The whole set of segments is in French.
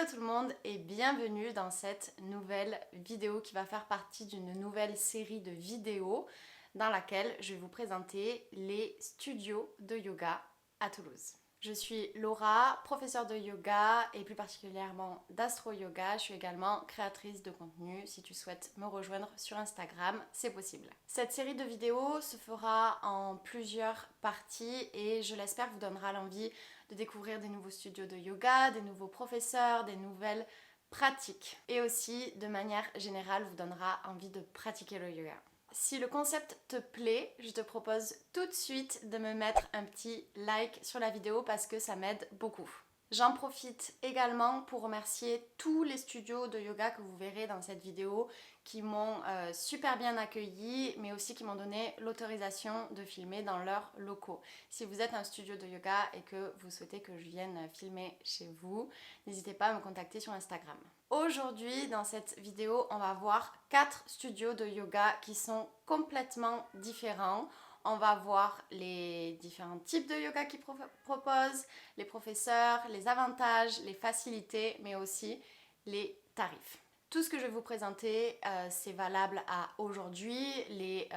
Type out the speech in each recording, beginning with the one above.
tout le monde et bienvenue dans cette nouvelle vidéo qui va faire partie d'une nouvelle série de vidéos dans laquelle je vais vous présenter les studios de yoga à Toulouse. Je suis Laura, professeure de yoga et plus particulièrement d'astro-yoga. Je suis également créatrice de contenu. Si tu souhaites me rejoindre sur Instagram, c'est possible. Cette série de vidéos se fera en plusieurs parties et je l'espère vous donnera l'envie de découvrir des nouveaux studios de yoga, des nouveaux professeurs, des nouvelles pratiques. Et aussi, de manière générale, vous donnera envie de pratiquer le yoga. Si le concept te plaît, je te propose tout de suite de me mettre un petit like sur la vidéo parce que ça m'aide beaucoup. J'en profite également pour remercier tous les studios de yoga que vous verrez dans cette vidéo qui m'ont super bien accueilli mais aussi qui m'ont donné l'autorisation de filmer dans leurs locaux. Si vous êtes un studio de yoga et que vous souhaitez que je vienne filmer chez vous, n'hésitez pas à me contacter sur Instagram. Aujourd'hui, dans cette vidéo, on va voir 4 studios de yoga qui sont complètement différents. On va voir les différents types de yoga qu'ils proposent, les professeurs, les avantages, les facilités, mais aussi les tarifs. Tout ce que je vais vous présenter, c'est valable à aujourd'hui, les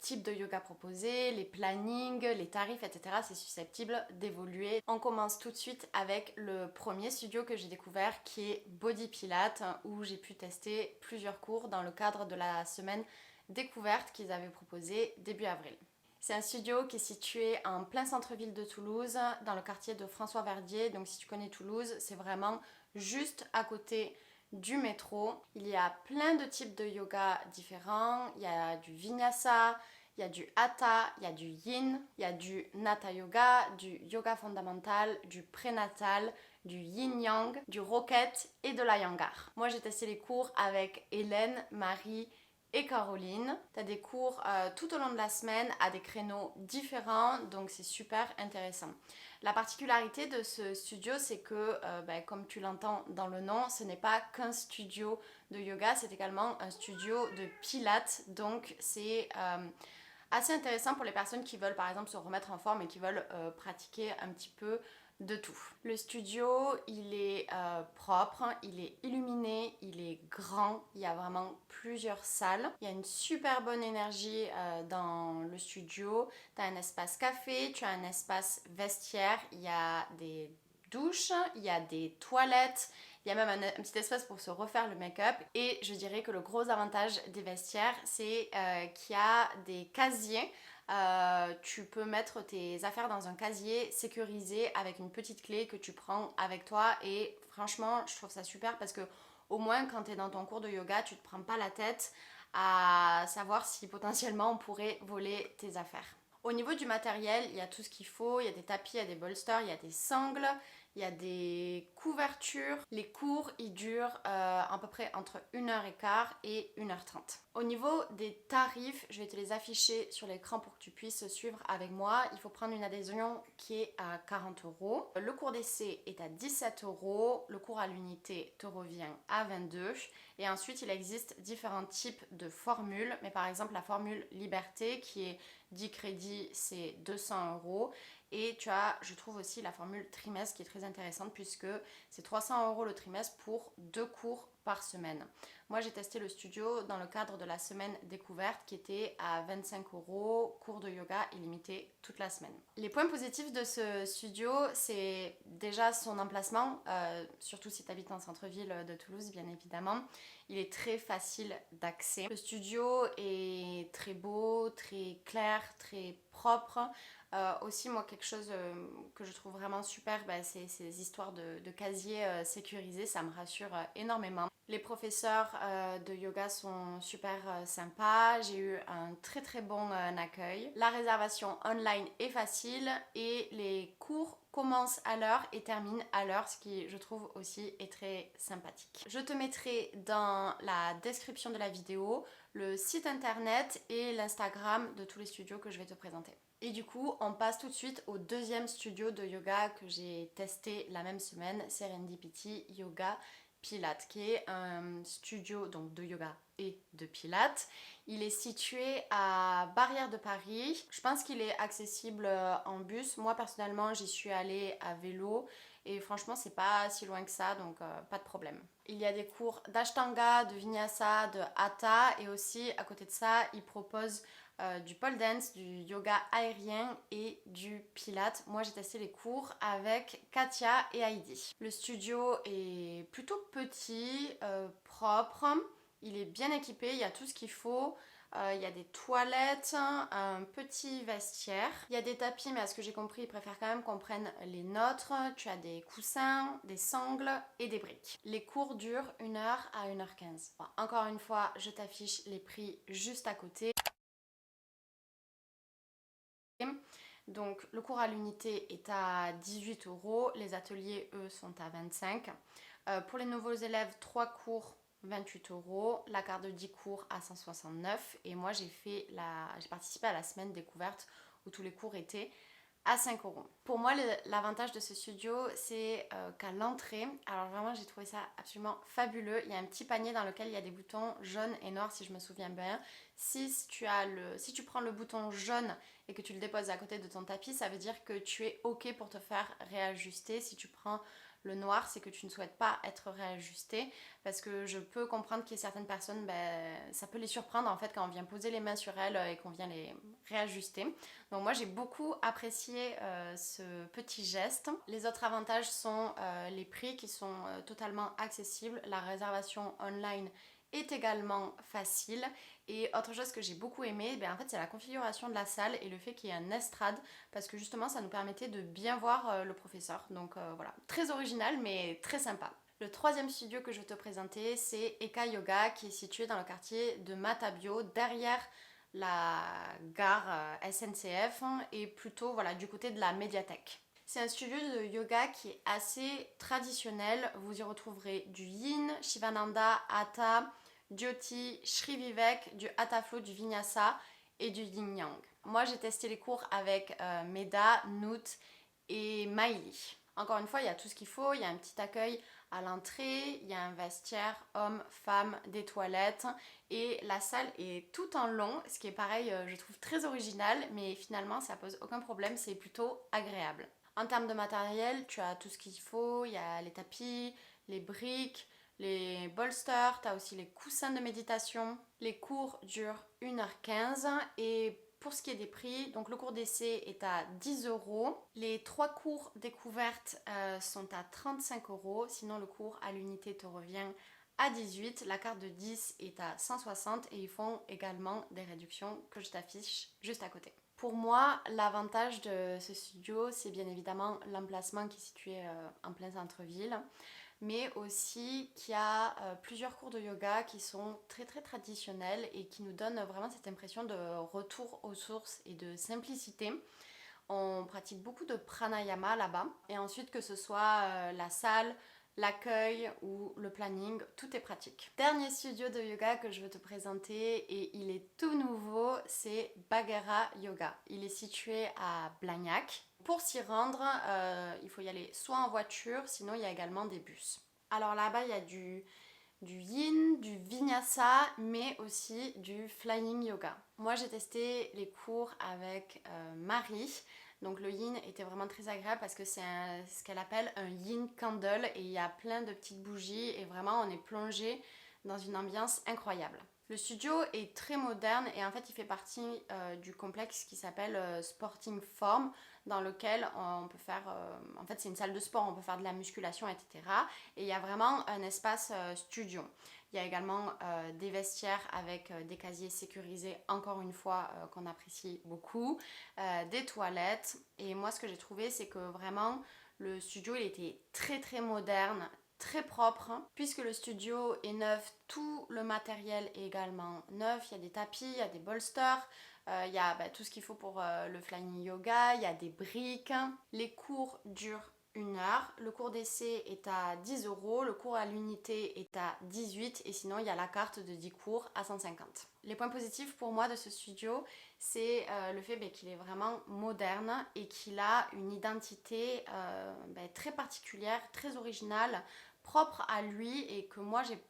types de yoga proposés, les plannings, les tarifs, etc. C'est susceptible d'évoluer. On commence tout de suite avec le premier studio que j'ai découvert qui est Body Pilates, où j'ai pu tester plusieurs cours dans le cadre de la semaine découverte qu'ils avaient proposée début avril. C'est un studio qui est situé en plein centre-ville de Toulouse, dans le quartier de François Verdier. Donc si tu connais Toulouse, c'est vraiment juste à côté du métro. Il y a plein de types de yoga différents. Il y a du vinyasa, il y a du hatha, il y a du yin, il y a du Natha yoga, du yoga fondamental, du prénatal, du yin-yang, du rocket et de l'iyengar. Moi j'ai testé les cours avec Hélène, Marie et Caroline. Tu as des cours tout au long de la semaine à des créneaux différents, donc c'est super intéressant. La particularité de ce studio, c'est que, comme tu l'entends dans le nom, ce n'est pas qu'un studio de yoga, c'est également un studio de pilates, donc c'est assez intéressant pour les personnes qui veulent par exemple se remettre en forme et qui veulent pratiquer un petit peu de tout. Le studio, il est propre, il est illuminé, il est grand, il y a vraiment plusieurs salles. Il y a une super bonne énergie dans le studio. Tu as un espace café, tu as un espace vestiaire, il y a des douches, il y a des toilettes, il y a même un petit espace pour se refaire le make-up. Et je dirais que le gros avantage des vestiaires, c'est qu'il y a des casiers. Tu peux mettre tes affaires dans un casier sécurisé avec une petite clé que tu prends avec toi et franchement je trouve ça super parce que au moins quand tu es dans ton cours de yoga tu te prends pas la tête à savoir si potentiellement on pourrait voler tes affaires. Au niveau du matériel, il y a tout ce qu'il faut, il y a des tapis, il y a des bolsters, il y a des sangles, il y a des couvertures. Les cours, ils durent à peu près entre 1h15 et 1h30. Au niveau des tarifs, je vais te les afficher sur l'écran pour que tu puisses suivre avec moi. Il faut prendre une adhésion qui est à 40 €. Le cours d'essai est à 17 €. Le cours à l'unité te revient à 22 €. Et ensuite, il existe différents types de formules. Mais par exemple, la formule Liberté qui est 10 crédits, c'est 200 €. Et tu as, je trouve aussi, la formule trimestre qui est très intéressante puisque c'est 300 € le trimestre pour 2 cours par semaine. Moi, j'ai testé le studio dans le cadre de la semaine découverte qui était à 25 €, cours de yoga illimité toute la semaine. Les points positifs de ce studio, c'est déjà son emplacement, surtout si tu habites en centre-ville de Toulouse, bien évidemment. Il est très facile d'accès. Le studio est très beau, très clair, très propre. Aussi, moi, quelque chose que je trouve vraiment super, c'est ces histoires de casiers sécurisés, ça me rassure énormément. Les professeurs de yoga sont super sympas, j'ai eu un très très bon accueil. La réservation online est facile et les cours commencent à l'heure et terminent à l'heure, ce qui je trouve aussi est très sympathique. Je te mettrai dans la description de la vidéo le site internet et l'Instagram de tous les studios que je vais te présenter. Et du coup, on passe tout de suite au deuxième studio de yoga que j'ai testé la même semaine, Serendipity Yoga Pilates, qui est un studio donc de yoga et de pilates. Il est situé à Barrière de Paris. Je pense qu'il est accessible en bus. Moi personnellement, j'y suis allée à vélo et franchement c'est pas si loin que ça, donc pas de problème. Il y a des cours d'Ashtanga, de Vinyasa, de Hatha, et aussi à côté de ça ils proposent du pole dance, du yoga aérien et du pilate. Moi j'ai testé les cours avec Katia et Heidi. Le studio est plutôt petit, propre, il est bien équipé, il y a tout ce qu'il faut. Il y a des toilettes, un petit vestiaire. Il y a des tapis, mais à ce que j'ai compris, ils préfèrent quand même qu'on prenne les nôtres. Tu as des coussins, des sangles et des briques. Les cours durent 1h à 1h15. Bon, encore une fois, je t'affiche les prix juste à côté. Donc le cours à l'unité est à 18 €, les ateliers eux sont à 25 €. Pour les nouveaux élèves, 3 cours 28 €, la carte de 10 cours à 169 € et moi j'ai participé à la semaine découverte où tous les cours étaient à 5 €. Pour moi, l'avantage de ce studio, c'est qu'à l'entrée, alors vraiment j'ai trouvé ça absolument fabuleux. Il y a un petit panier dans lequel il y a des boutons jaunes et noirs si je me souviens bien. Si tu prends le bouton jaune et que tu le déposes à côté de ton tapis, ça veut dire que tu es OK pour te faire réajuster. Si tu prends le noir, c'est que tu ne souhaites pas être réajusté, parce que je peux comprendre qu'il y a certaines personnes, ça peut les surprendre en fait quand on vient poser les mains sur elles et qu'on vient les réajuster. Donc moi j'ai beaucoup apprécié ce petit geste. Les autres avantages sont les prix qui sont totalement accessibles, la réservation online est également facile, et autre chose que j'ai beaucoup aimé, en fait c'est la configuration de la salle et le fait qu'il y ait un estrade, parce que justement ça nous permettait de bien voir le professeur. Donc voilà, très original mais très sympa. Le troisième studio que je vais te présenter, c'est Eka Yoga, qui est situé dans le quartier de Matabio, derrière la gare SNCF, et plutôt voilà, du côté de la médiathèque. C'est un studio de yoga qui est assez traditionnel. Vous y retrouverez du Yin, Shivananda, Hatha, Jyoti, Shri Vivek, du Hatha Flow, du Vinyasa et du Yin Yang. Moi j'ai testé les cours avec Meda, Noot et Maïli. Encore une fois, il y a tout ce qu'il faut, il y a un petit accueil à l'entrée, il y a un vestiaire homme, femme, des toilettes, et la salle est tout en long, ce qui est pareil, je trouve très original, mais finalement ça pose aucun problème, c'est plutôt agréable. En termes de matériel, tu as tout ce qu'il faut, il y a les tapis, les briques, les bolsters, tu as aussi les coussins de méditation. Les cours durent 1h15, et pour ce qui est des prix, donc le cours d'essai est à 10 €. Les 3 cours découvertes sont à 35 €. Sinon, le cours à l'unité te revient à 18. La carte de 10 est à 160 et ils font également des réductions que je t'affiche juste à côté. Pour moi, l'avantage de ce studio, c'est bien évidemment l'emplacement qui est situé en plein centre-ville, mais aussi qu'il y a plusieurs cours de yoga qui sont très très traditionnels et qui nous donnent vraiment cette impression de retour aux sources et de simplicité. On pratique beaucoup de pranayama là-bas, et ensuite que ce soit la salle, l'accueil ou le planning, tout est pratique. Dernier studio de yoga que je veux te présenter, et il est tout nouveau, c'est Bagheera Yoga. Il est situé à Blagnac. Pour s'y rendre, il faut y aller soit en voiture, sinon il y a également des bus. Alors là-bas, il y a du yin, du vinyasa, mais aussi du flying yoga. Moi j'ai testé les cours avec Marie. Donc le yin était vraiment très agréable parce que c'est ce qu'elle appelle un yin candle, et il y a plein de petites bougies et vraiment on est plongé dans une ambiance incroyable. Le studio est très moderne et en fait il fait partie du complexe qui s'appelle Sporting Form, dans lequel on peut faire, en fait c'est une salle de sport, on peut faire de la musculation, etc. Et il y a vraiment un espace studio. Il y a également des vestiaires avec des casiers sécurisés, encore une fois, qu'on apprécie beaucoup, des toilettes. Et moi ce que j'ai trouvé, c'est que vraiment le studio il était très très moderne, très propre, puisque le studio est neuf, tout le matériel est également neuf. Il y a des tapis, il y a des bolsters, il y a tout ce qu'il faut pour le flying yoga, il y a des briques. Les cours durent 1 heure, le cours d'essai est à 10 €, le cours à l'unité est à 18 et sinon il y a la carte de 10 cours à 150. Les points positifs pour moi de ce studio, c'est le fait qu'il est vraiment moderne et qu'il a une identité très particulière, très originale, propre à lui, et que moi j'ai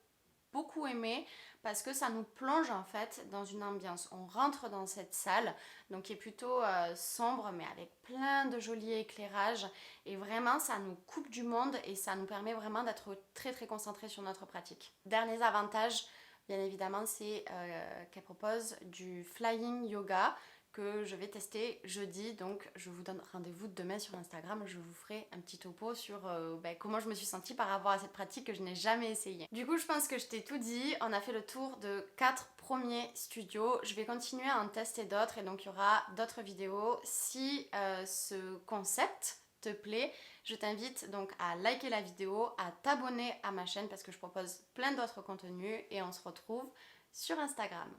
beaucoup aimé parce que ça nous plonge en fait dans une ambiance. On rentre dans cette salle, donc qui est plutôt sombre mais avec plein de jolis éclairages et vraiment ça nous coupe du monde et ça nous permet vraiment d'être très très concentrés sur notre pratique. Dernier avantage, bien évidemment, c'est qu'elle propose du flying yoga que je vais tester jeudi, donc je vous donne rendez-vous demain sur Instagram. Je vous ferai un petit topo sur comment je me suis sentie par rapport à cette pratique que je n'ai jamais essayée. Du coup, je pense que je t'ai tout dit. On a fait le tour de 4 premiers studios. Je vais continuer à en tester d'autres et donc il y aura d'autres vidéos. Si ce concept te plaît, je t'invite donc à liker la vidéo, à t'abonner à ma chaîne parce que je propose plein d'autres contenus et on se retrouve sur Instagram.